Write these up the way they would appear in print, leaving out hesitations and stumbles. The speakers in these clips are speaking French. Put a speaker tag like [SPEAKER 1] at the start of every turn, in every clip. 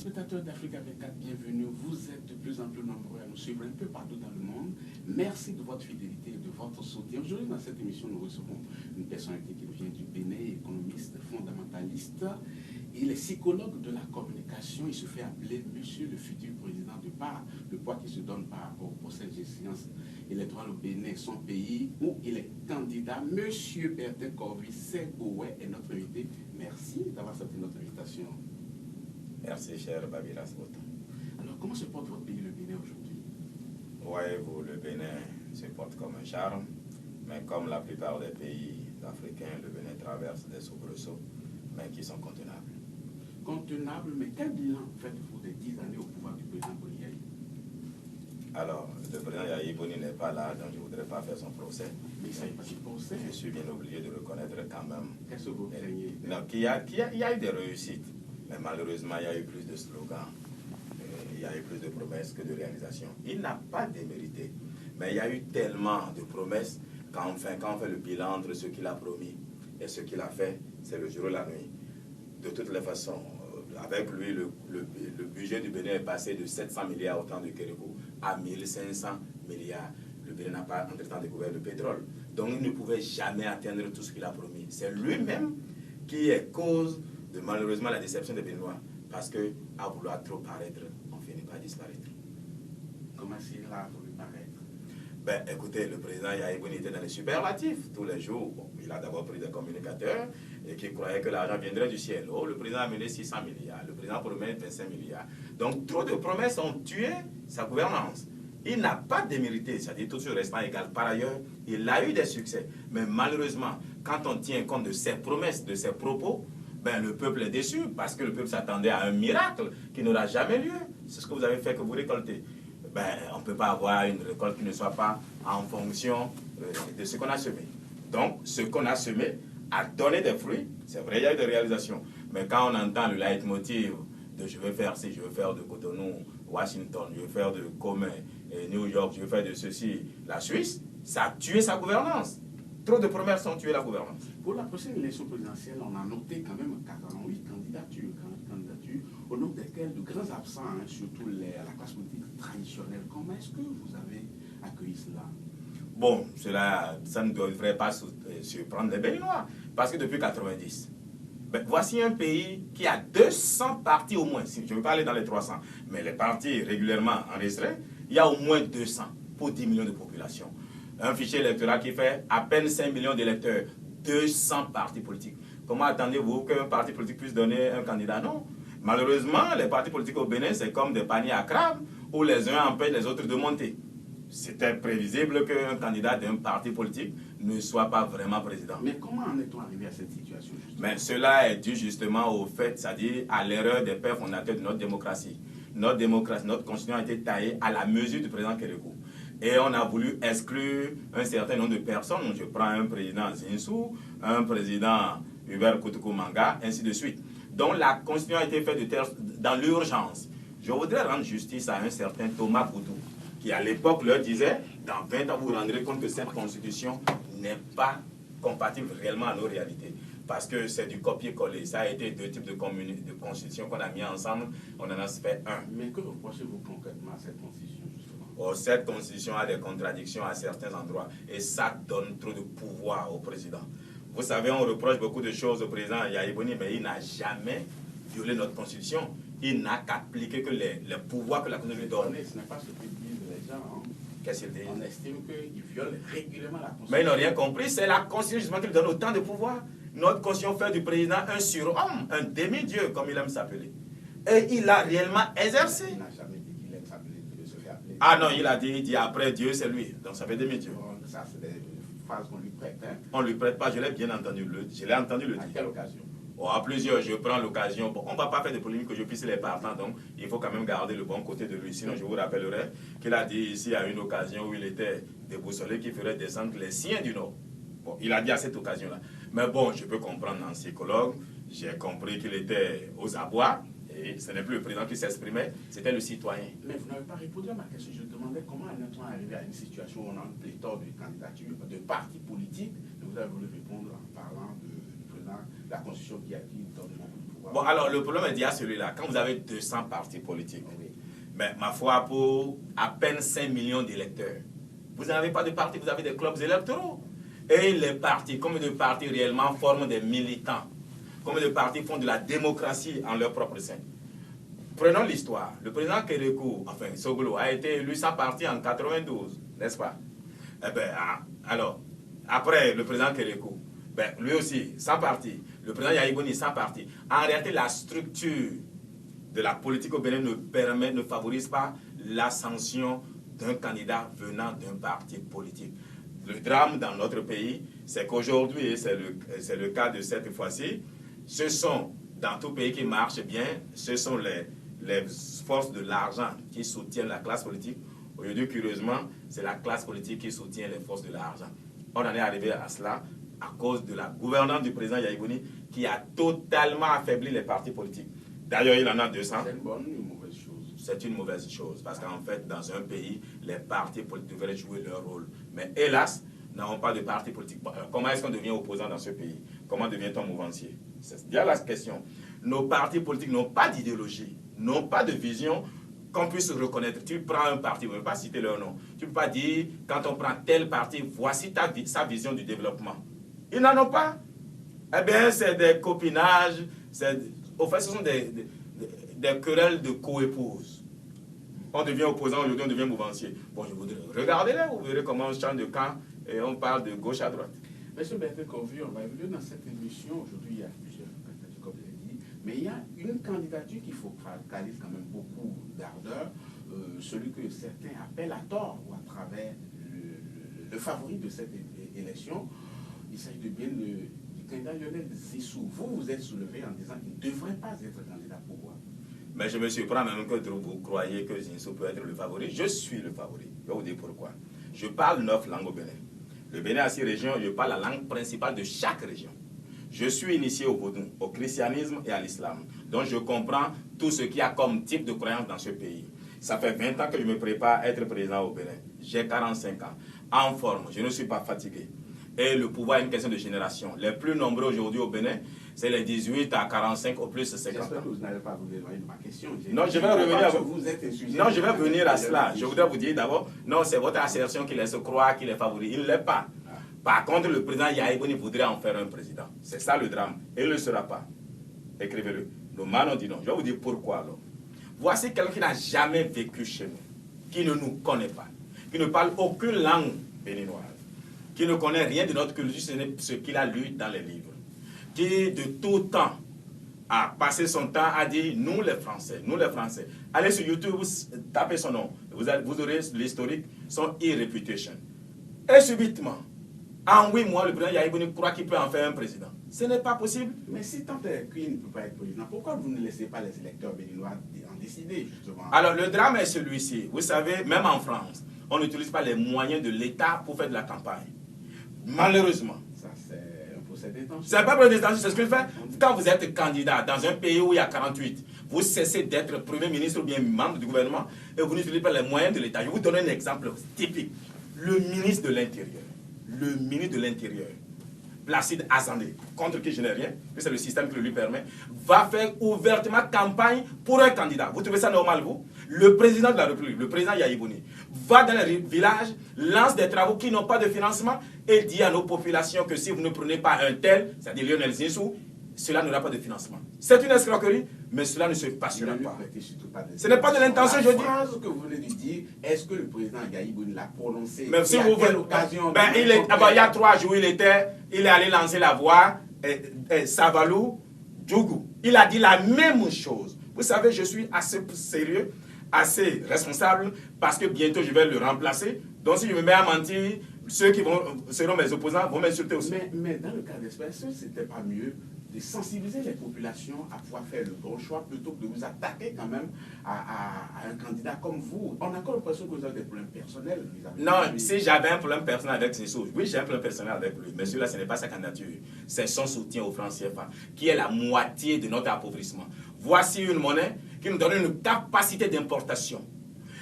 [SPEAKER 1] Téléspectateurs d'Africa 24, bienvenue. Vous êtes de plus en plus nombreux à nous suivre un peu partout dans le monde. Merci de votre fidélité et de votre soutien. Aujourd'hui, dans cette émission, nous recevons une personnalité qui vient du Bénin, économiste, fondamentaliste. Il est psychologue de la communication. Il se fait appeler Monsieur le futur président de par le poids qu'il se donne par rapport au procès de sciences électorales au Bénin, son pays, où il est candidat. Monsieur Bertin Corvis Segoué est notre invité. Merci d'avoir accepté notre invitation.
[SPEAKER 2] Merci, cher Babila Sbota.
[SPEAKER 1] Alors, comment se porte votre pays, le Bénin, aujourd'hui?
[SPEAKER 2] Voyez-vous, le Bénin se porte comme un charme, mais comme la plupart des pays africains, le Bénin traverse des soubresauts, mais qui sont contenables.
[SPEAKER 1] Contenable, mais quel bilan faites-vous des 10 années au pouvoir du président Boni Yayi?
[SPEAKER 2] Alors, le président Yayi Boni n'est pas là, donc je ne voudrais pas faire son procès.
[SPEAKER 1] Mais ça n'est pas du procès.
[SPEAKER 2] Je suis bien obligé de reconnaître quand même
[SPEAKER 1] Qu'est-ce que vous craignez?
[SPEAKER 2] qu'il y a eu des réussites, mais malheureusement, il y a eu plus de slogans, il y a eu plus de promesses que de réalisations. Il n'a pas démérité, mais il y a eu tellement de promesses quand on fait le bilan entre ce qu'il a promis et ce qu'il a fait, c'est le jour et la nuit. De toutes les façons, avec lui, le budget du Bénin est passé de 700 milliards au temps de Kérékou à 1500 milliards. Le Bénin n'a pas entre-temps découvert le pétrole. Donc il ne pouvait jamais atteindre tout ce qu'il a promis. C'est lui-même qui est cause de malheureusement la déception des Béninois. Parce qu'à vouloir trop paraître, on finit par disparaître.
[SPEAKER 1] Comment s'il a voulu paraître?
[SPEAKER 2] Ben, écoutez, le président Yayi Boni était dans les superlatifs tous les jours. Bon, il a d'abord pris des communicateurs et qui croyaient que l'argent viendrait du ciel. Oh, le président a mené 600 milliards, le président promet 25 milliards. Donc, trop de promesses ont tué sa gouvernance. Il n'a pas démérité, c'est-à-dire tout sur restant égal. Par ailleurs, il a eu des succès. Mais malheureusement, quand on tient compte de ses promesses, de ses propos, ben, le peuple est déçu parce que le peuple s'attendait à un miracle qui n'aura jamais lieu. C'est ce que vous avez fait que vous récoltez. Ben, on ne peut pas avoir une récolte qui ne soit pas en fonction de ce qu'on a semé. Donc, ce qu'on a semé a donné des fruits. C'est vrai, il y a eu des réalisations. Mais quand on entend le leitmotiv de je veux faire ci, je veux faire de Cotonou, Washington, je veux faire de Commun, New York, je veux faire de ceci, la Suisse, ça a tué sa gouvernance. Trop de promesses ont tué la gouvernance.
[SPEAKER 1] Pour la prochaine élection présidentielle, on a noté quand même 48 candidatures, au nom desquelles de grands absents, hein, surtout la classe politique traditionnelle. Comment est-ce que vous avez accueilli cela?
[SPEAKER 2] Bon, ça ne devrait pas surprendre les Béninois, parce que depuis 90, ben, voici un pays qui a 200 partis au moins, si je ne veux pas aller dans les 300, mais les partis régulièrement enregistrés, il y a au moins 200 pour 10 millions de population. Un fichier électoral qui fait à peine 5 millions d'électeurs, 200 partis politiques. Comment attendez-vous qu'un parti politique puisse donner un candidat? Non. Malheureusement, les partis politiques au Bénin, c'est comme des paniers à crabes où les uns empêchent les autres de monter. C'était prévisible qu'un candidat d'un parti politique ne soit pas vraiment président.
[SPEAKER 1] Mais comment en est-on arrivé à cette situation?
[SPEAKER 2] Mais cela est dû justement au fait, c'est-à-dire à l'erreur des pères fondateurs de notre démocratie. Notre constitution a été taillée à la mesure du président Kérékou. Et on a voulu exclure un certain nombre de personnes. Je prends un président Zinsou, un président Hubert Koutoukou Manga, ainsi de suite. Donc la constitution a été faite dans l'urgence. Je voudrais rendre justice à un certain Thomas Boudou, qui à l'époque leur disait, dans 20 ans vous vous rendrez compte que cette constitution n'est pas compatible réellement à nos réalités. Parce que c'est du copier-coller. Ça a été deux types de constitutions qu'on a mis ensemble. On en a fait un.
[SPEAKER 1] Mais que reprochez-vous concrètement à cette constitution, justement?
[SPEAKER 2] Oh, cette constitution a des contradictions à certains endroits. Et ça donne trop de pouvoir au président. Vous savez, on reproche beaucoup de choses au président Yayi Boni, mais il n'a jamais violé notre constitution. Il n'a qu'appliqué que les pouvoirs que la constitution lui donne.
[SPEAKER 1] Ce n'est pas ce que disent les gens. Hein.
[SPEAKER 2] Qu'est-ce qu'il dit?
[SPEAKER 1] On estime qu'il viole régulièrement la constitution.
[SPEAKER 2] Mais ils n'ont rien compris. C'est la constitution justement qui lui donne autant de pouvoir. Notre constitution fait du président un surhomme, un demi-dieu, comme il aime s'appeler. Et il a réellement exercé.
[SPEAKER 1] Il n'a jamais dit qu'il aime s'appeler, qu'il se fait appeler.
[SPEAKER 2] Ah non, il dit après Dieu, c'est lui. Donc ça fait demi-dieu.
[SPEAKER 1] Ça, c'est des phrases qu'on lui prête. Hein?
[SPEAKER 2] On ne lui prête pas, je l'ai bien entendu. Je l'ai entendu le dire.
[SPEAKER 1] À quelle occasion?
[SPEAKER 2] Oh, à plusieurs, je prends l'occasion. Bon, on ne va pas faire de polémique que je puisse les partants, donc il faut quand même garder le bon côté de lui. Sinon, je vous rappellerai qu'il a dit ici à une occasion où il était déboussolé qu'il ferait descendre les siens du Nord. Bon, il a dit à cette occasion-là. Mais bon, je peux comprendre en psychologue. J'ai compris qu'il était aux abois. Et ce n'est plus le président qui s'exprimait, c'était le citoyen.
[SPEAKER 1] Mais vous n'avez pas répondu à ma question. Je demandais comment est-on arrivé à une situation où on a une pléthore de candidatures, de partis politiques. Et vous avez voulu répondre en parlant du président, de la Constitution qui donne beaucoup de pouvoir.
[SPEAKER 2] Bon, alors, le problème est déjà celui-là. Quand vous avez 200 partis politiques,
[SPEAKER 1] Oui.
[SPEAKER 2] mais ma foi, pour à peine 5 millions d'électeurs, vous n'avez pas de partis, vous avez des clubs électoraux. Et les partis, combien de partis réellement forment des militants? Combien de partis font de la démocratie en leur propre sein? Prenons l'histoire. Le président Kérékou, enfin Soglo, a été élu sans parti en 92, n'est-ce pas? Eh bien, alors, après le président Kérékou, ben, lui aussi, sans parti. Le président Yaïbouni, sans parti. En réalité, la structure de la politique au Bénin ne favorise pas l'ascension d'un candidat venant d'un parti politique. Le drame dans notre pays, c'est qu'aujourd'hui, et c'est le cas de cette fois-ci, ce sont, dans tout pays qui marche bien, ce sont les forces de l'argent qui soutiennent la classe politique. Aujourd'hui, curieusement, c'est la classe politique qui soutient les forces de l'argent. On en est arrivé à cela à cause de la gouvernance du président Yaïbouni qui a totalement affaibli les partis politiques. D'ailleurs, il en a 200.
[SPEAKER 1] C'est une bonne ou une mauvaise chose?
[SPEAKER 2] C'est une mauvaise chose parce qu'en fait, dans un pays, les partis politiques devraient jouer leur rôle. Mais hélas, nous n'avons pas de partis politiques. Comment est-ce qu'on devient opposant dans ce pays? Comment devient-on mouvancier? C'est bien la question. Nos partis politiques n'ont pas d'idéologie, n'ont pas de vision qu'on puisse reconnaître. Tu prends un parti, on ne peut pas citer leur nom. Tu ne peux pas dire, quand on prend tel parti, voici sa vision du développement. Ils n'en ont pas. Eh bien, c'est des copinages. Au fait, ce sont des querelles de co-épouses. On devient opposant, aujourd'hui on devient mouvancier. Bon, je voudrais... Regardez-les, vous verrez comment on change de camp et on parle de gauche à droite.
[SPEAKER 1] Monsieur Bertrand Corvu, on va évoluer dans cette émission. Aujourd'hui, il y a plusieurs candidatures, comme je l'ai dit. Mais il y a une candidature qu'il faut focaliser quand même beaucoup d'ardeur. Celui que certains appellent à tort ou à travers le favori de cette élection. Il s'agit de bien du candidat Lionel Zissou. Vous êtes soulevé en disant qu'il ne devrait pas être candidat. Pourquoi?
[SPEAKER 2] Mais je me surprends même que vous croyez que Zissou peut être le favori. Je suis le favori. Je vais vous dire pourquoi. Je parle 9 langues au Bénin. Le Bénin a 6 régions, je parle la langue principale de chaque région. Je suis initié au vaudou, au christianisme et à l'islam. Donc je comprends tout ce qu'il y a comme type de croyance dans ce pays. Ça fait 20 ans que je me prépare à être président au Bénin. J'ai 45 ans. En forme, je ne suis pas fatigué. Et le pouvoir est une question de génération. Les plus nombreux aujourd'hui au Bénin, c'est les 18 à 45 au plus 50 ans.
[SPEAKER 1] J'espère que vous n'allez pas vous éloigner de ma question.
[SPEAKER 2] Non, je vais revenir à vous.
[SPEAKER 1] Non,
[SPEAKER 2] je vais venir à cela. Je voudrais vous dire d'abord, non, c'est votre assertion qui laisse croire qu'il est favori. Il ne l'est pas. Par contre, le président Yaïbouni voudrait en faire un président. C'est ça le drame. Et il ne le sera pas. Écrivez-le. Nos man ont dit non. Je vais vous dire pourquoi alors. Voici quelqu'un qui n'a jamais vécu chez nous, qui ne nous connaît pas, qui ne parle aucune langue béninoise, qui ne connaît rien de notre culture, ce n'est ce qu'il a lu dans les livres, qui de tout temps a passé son temps à dire nous les Français, Allez sur YouTube, tapez son nom, vous aurez l'historique, son e-reputation. Et subitement, en 8 mois, le président Yaïbouni croit qu'il peut en faire un président. Ce n'est pas possible.
[SPEAKER 1] Mais si tant est qu'il ne peut pas être président, pourquoi vous ne laissez pas les électeurs béninois en décider, justement? Alors,
[SPEAKER 2] le drame est celui-ci. Vous savez, même en France, on n'utilise pas les moyens de l'État pour faire de la campagne. Malheureusement.
[SPEAKER 1] Ça, c'est un procès d'intention.
[SPEAKER 2] C'est pas un procès d'intention, c'est ce que je fais. Quand vous êtes candidat dans un pays où il y a 48, vous cessez d'être Premier ministre ou bien membre du gouvernement et vous n'utilisez pas les moyens de l'État. Je vais vous donner un exemple typique. Le ministre de l'Intérieur, Placide Azandé, contre qui je n'ai rien, mais c'est le système qui le lui permet, va faire ouvertement campagne pour un candidat. Vous trouvez ça normal, vous? Le président de la République, le président Yaïbouni, va dans les villages, lance des travaux qui n'ont pas de financement et dit à nos populations que si vous ne prenez pas un tel, c'est-à-dire Lionel Zissou, cela n'aura pas de financement. C'est une escroquerie, mais cela ne se passera pas. Ce n'est pas de l'intention, je dis.
[SPEAKER 1] La phrase que vous venez de dire, est-ce que le président Yaïbouni l'a prononcée?
[SPEAKER 2] Même si vous voulez. Il y a 3 jours, il est allé lancer la voix, Savalou, Djougou. Il a dit la même chose. Vous savez, je suis assez sérieux, assez responsable, parce que bientôt je vais le remplacer. Donc si je me mets à mentir, ceux qui seront mes opposants vont m'insulter aussi.
[SPEAKER 1] Mais dans le cas d'espèce, ce n'était pas mieux de sensibiliser les populations à pouvoir faire le bon choix plutôt que de vous attaquer quand même à un candidat comme vous. On a encore l'impression que vous avez des problèmes personnels.
[SPEAKER 2] Non, si j'avais un problème personnel avec Zissou, oui, j'ai un problème personnel avec lui, mais celui-là, ce n'est pas sa candidature. C'est son soutien au franc CFA, qui est la moitié de notre appauvrissement. Voici une monnaie qui nous donne une capacité d'importation.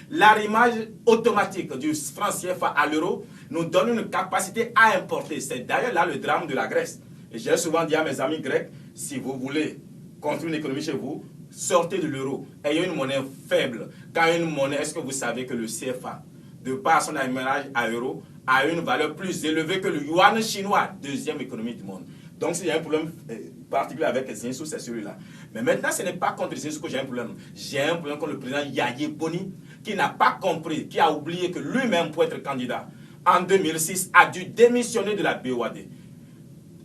[SPEAKER 2] L'arrimage automatique du franc CFA à l'euro nous donne une capacité à importer. C'est d'ailleurs là le drame de la Grèce. Et j'ai souvent dit à mes amis grecs, si vous voulez construire une économie chez vous, sortez de l'euro, ayez une monnaie faible. Quand une monnaie, est-ce que vous savez que le CFA, de par son aménage à euro, a une valeur plus élevée que le yuan chinois, deuxième économie du monde. Donc s'il y a un problème particulier avec Zinsou, c'est celui-là. Mais maintenant, ce n'est pas contre Zinsou que j'ai un problème. J'ai un problème contre le président Yaya Boni, qui n'a pas compris, qui a oublié que lui-même, pour être candidat, en 2006, a dû démissionner de la BOAD.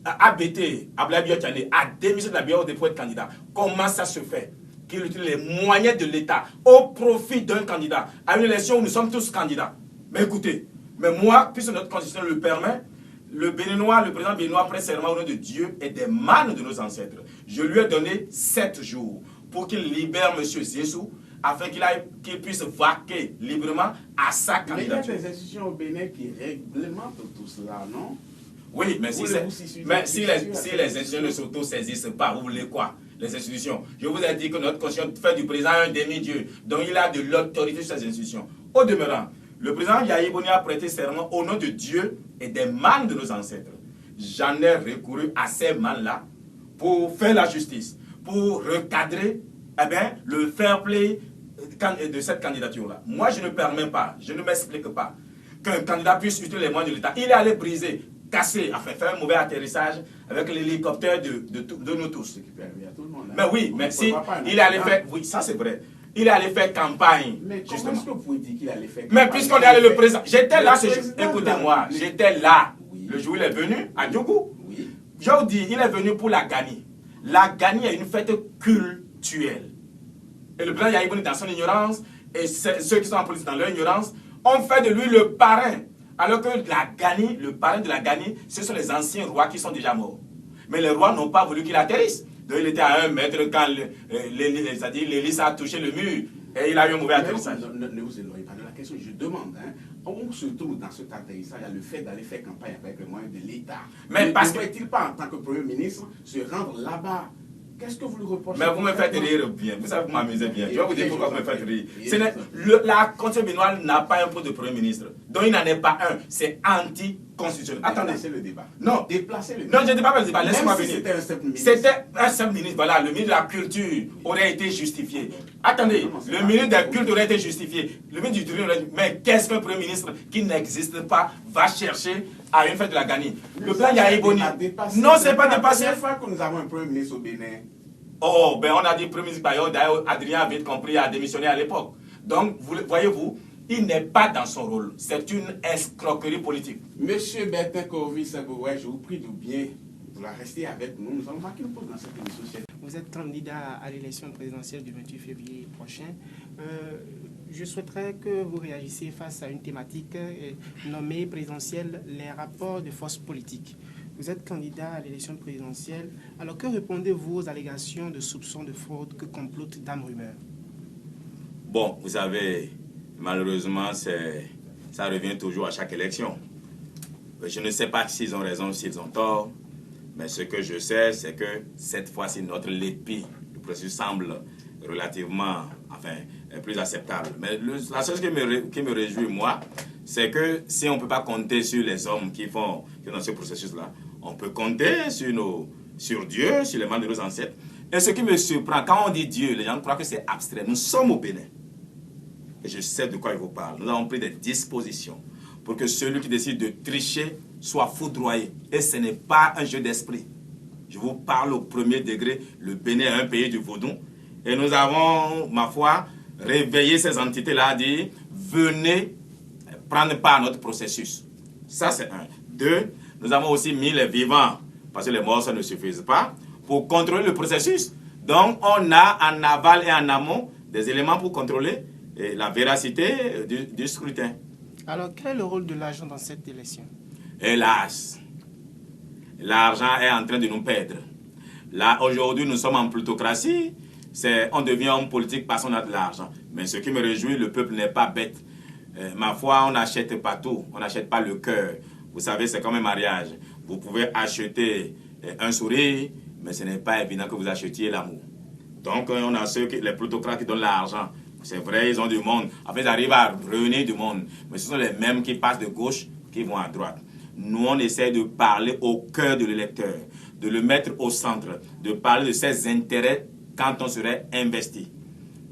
[SPEAKER 2] ABT, Abdoulaye Biotchane, a démissionné de la BOAD pour être candidat. Comment ça se fait qu'il utilise les moyens de l'État au profit d'un candidat à une élection où nous sommes tous candidats? Mais écoutez, mais moi, puisque notre constitution le permet, le Béninois, le président béninois prête serment au nom de Dieu et des mânes de nos ancêtres. Je lui ai donné 7 jours pour qu'il libère M. Zinsou afin qu'il puisse vaquer librement à sa candidature.
[SPEAKER 1] Mais il y a des institutions au Bénin qui réglementent tout cela, non?
[SPEAKER 2] Oui, mais si les institutions ne s'auto-saisissent pas, vous voulez quoi? Les institutions. Je vous ai dit que notre constitution fait du président un demi-dieu, donc il a de l'autorité sur ces institutions. Au demeurant, le président Yaya Boni a prêté serment au nom de Dieu et des mânes de nos ancêtres. J'en ai recouru à ces mânes-là pour faire la justice, pour recadrer le fair play de cette candidature-là. Moi, je ne permets pas, je ne m'explique pas qu'un candidat puisse utiliser les moyens de l'État. Il est allé briser, casser, enfin faire un mauvais atterrissage avec l'hélicoptère de nous tous. Mais oui, mais si il allait faire... Oui, ça c'est vrai. Il est allé faire campagne.
[SPEAKER 1] Mais comment est-ce que vous pouvez dire qu'il allait faire campagne?
[SPEAKER 2] Mais puisqu'on est allé le présenter, j'étais là ce jour. Écoutez-moi, j'étais là. Le jour où il est venu à Djougou.
[SPEAKER 1] Oui.
[SPEAKER 2] Je vous dis, il est venu pour la Gani. La Gani est une fête culturelle. Et le président Yaya Boni, dans son ignorance, et ceux qui sont en politique dans leur ignorance, ont fait de lui le parrain. Alors que la Gani, le parrain de la Gani, ce sont les anciens rois qui sont déjà morts. Mais les rois n'ont pas voulu qu'il atterrisse. Donc il était à 1 mètre quand l'hélice a touché le mur et il a eu un mauvais atterrissage.
[SPEAKER 1] Ne vous éloignez pas de la question, je demande. On se trouve dans cet atterrissage, il y a le fait d'aller faire campagne avec les moyens de l'État. Mais ne devrait-il pas, en tant que Premier ministre, se rendre là-bas? Qu'est-ce que vous lui reprochez?
[SPEAKER 2] Mais vous me faites rire bien. Vous savez, vous m'amusez bien. Je vais vous dire pourquoi vous me faites rire. La Constitution béninoise n'a pas un poste de Premier ministre. Donc il n'en est pas un. C'est anti-constitutionnel.
[SPEAKER 1] Attendez, c'est le débat.
[SPEAKER 2] Non.
[SPEAKER 1] Déplacez le débat.
[SPEAKER 2] Non, je ne dis pas le débat. Laissez-moi venir.
[SPEAKER 1] C'était un simple ministre.
[SPEAKER 2] C'était un simple ministre. Voilà, le ministre de la Culture aurait été justifié. Attendez, le ministre de la Culture aurait été justifié. Le ministre du Tourisme aurait dit, mais qu'est-ce qu'un Premier ministre qui n'existe pas va chercher à une fête de la Gani? Le plan Yaya Boni. Non, c'est pas dépassé.
[SPEAKER 1] C'est la première fois que nous avons un Premier ministre au Bénin.
[SPEAKER 2] Oh, ben on a dit Premier ministre Bayo, d'ailleurs Adrien avait compris à démissionner à l'époque. Donc, voyez-vous, il n'est pas dans son rôle. C'est une escroquerie politique.
[SPEAKER 1] Monsieur Bertin Corvis, je vous prie de bien rester avec nous. Nous allons marquer une pause dans cette émission.
[SPEAKER 3] Vous êtes candidat à l'élection présidentielle du 28 février prochain. Je souhaiterais que vous réagissiez face à une thématique nommée présidentielle, les rapports de force politique. Vous êtes candidat à l'élection présidentielle. Alors que répondez-vous aux allégations de soupçons de fraude que complotent Dame Rumeur?
[SPEAKER 2] Bon, vous savez, malheureusement, ça revient toujours à chaque élection. Je ne sais pas s'ils ont raison ou s'ils ont tort, mais ce que je sais, c'est que cette fois-ci, notre lépi, le processus semble relativement, plus acceptable. Mais la chose qui me réjouit, moi, c'est que si on ne peut pas compter sur les hommes qui sont dans ce processus-là, on peut compter sur Dieu, sur les membres de nos ancêtres. Et ce qui me surprend, quand on dit Dieu, les gens croient que c'est abstrait. Nous sommes au Bénin. Et je sais de quoi il vous parle. Nous avons pris des dispositions pour que celui qui décide de tricher soit foudroyé. Et ce n'est pas un jeu d'esprit. Je vous parle au premier degré. Le Bénin est un pays du vaudou. Et nous avons, ma foi, réveillé ces entités-là à dire, venez prendre part à notre processus. Ça, c'est un. 2, nous avons aussi mis les vivants, parce que les morts, ça ne suffit pas, pour contrôler le processus. Donc, on a en aval et en amont des éléments pour contrôler la véracité du scrutin.
[SPEAKER 3] Alors, quel est le rôle de l'argent dans cette élection?
[SPEAKER 2] Hélas, l'argent est en train de nous perdre. Là, aujourd'hui, nous sommes en plutocratie. On devient homme politique parce qu'on a de l'argent. Mais ce qui me réjouit, le peuple n'est pas bête. Ma foi, on n'achète pas tout. On n'achète pas le cœur. Vous savez, c'est comme un mariage. Vous pouvez acheter un sourire, mais ce n'est pas évident que vous achetiez l'amour. Donc, on a les plutocrates qui donnent l'argent. C'est vrai, ils ont du monde. Après, ils arrivent à réunir du monde. Mais ce sont les mêmes qui passent de gauche qui vont à droite. Nous, on essaie de parler au cœur de l'électeur. de le mettre au centre, de parler de ses intérêts quand on serait investi.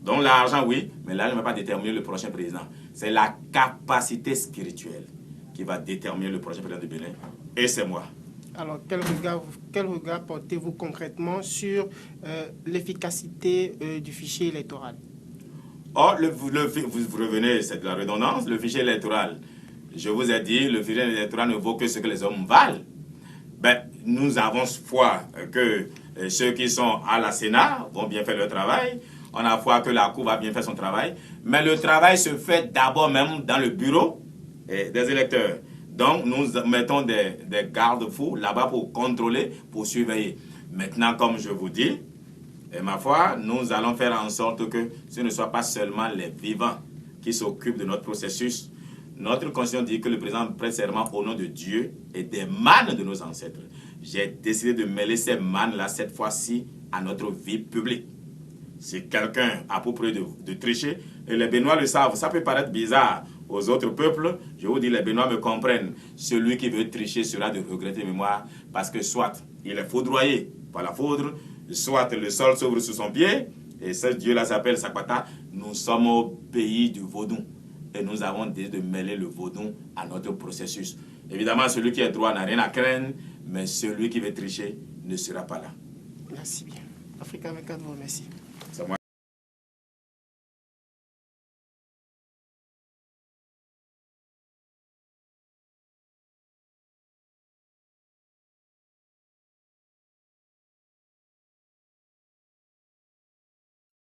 [SPEAKER 2] Donc l'argent, oui, mais là, ne va pas déterminer le prochain président. C'est la capacité spirituelle qui va déterminer le prochain président du Bénin. Et c'est moi.
[SPEAKER 3] Alors, quel regard portez-vous concrètement sur l'efficacité du fichier électoral?
[SPEAKER 2] Oh, vous revenez, c'est de la redondance, le fichier électoral. Je vous ai dit, le fichier électoral ne vaut que ce que les hommes valent. Ben, nous avons foi que ceux qui sont à la Sénat vont bien faire leur travail. On a foi que la Cour va bien faire son travail. Mais le travail se fait d'abord même dans le bureau des électeurs. Donc, nous mettons des garde-fous là-bas pour contrôler, pour surveiller. Maintenant, comme je vous dis, et ma foi, nous allons faire en sorte que ce ne soit pas seulement les vivants qui s'occupent de notre processus. Notre constitution dit que le président prête serment au nom de Dieu et des mânes de nos ancêtres. J'ai décidé de mêler ces mânes-là, cette fois-ci, à notre vie publique. Si quelqu'un a pour près de tricher, et les Béninois le savent, ça peut paraître bizarre aux autres peuples, je vous dis, les Béninois me comprennent. Celui qui veut tricher sera de regretter mémoire, parce que soit il est foudroyé par la foudre, soit le sol s'ouvre sous son pied, et ce Dieu-là s'appelle Sakwata. Nous sommes au pays du vaudou, et nous avons décidé de mêler le vaudou à notre processus. Évidemment, celui qui est droit n'a rien à craindre, mais celui qui veut tricher ne sera pas là.
[SPEAKER 3] Merci bien. Africa 24 vous remercie.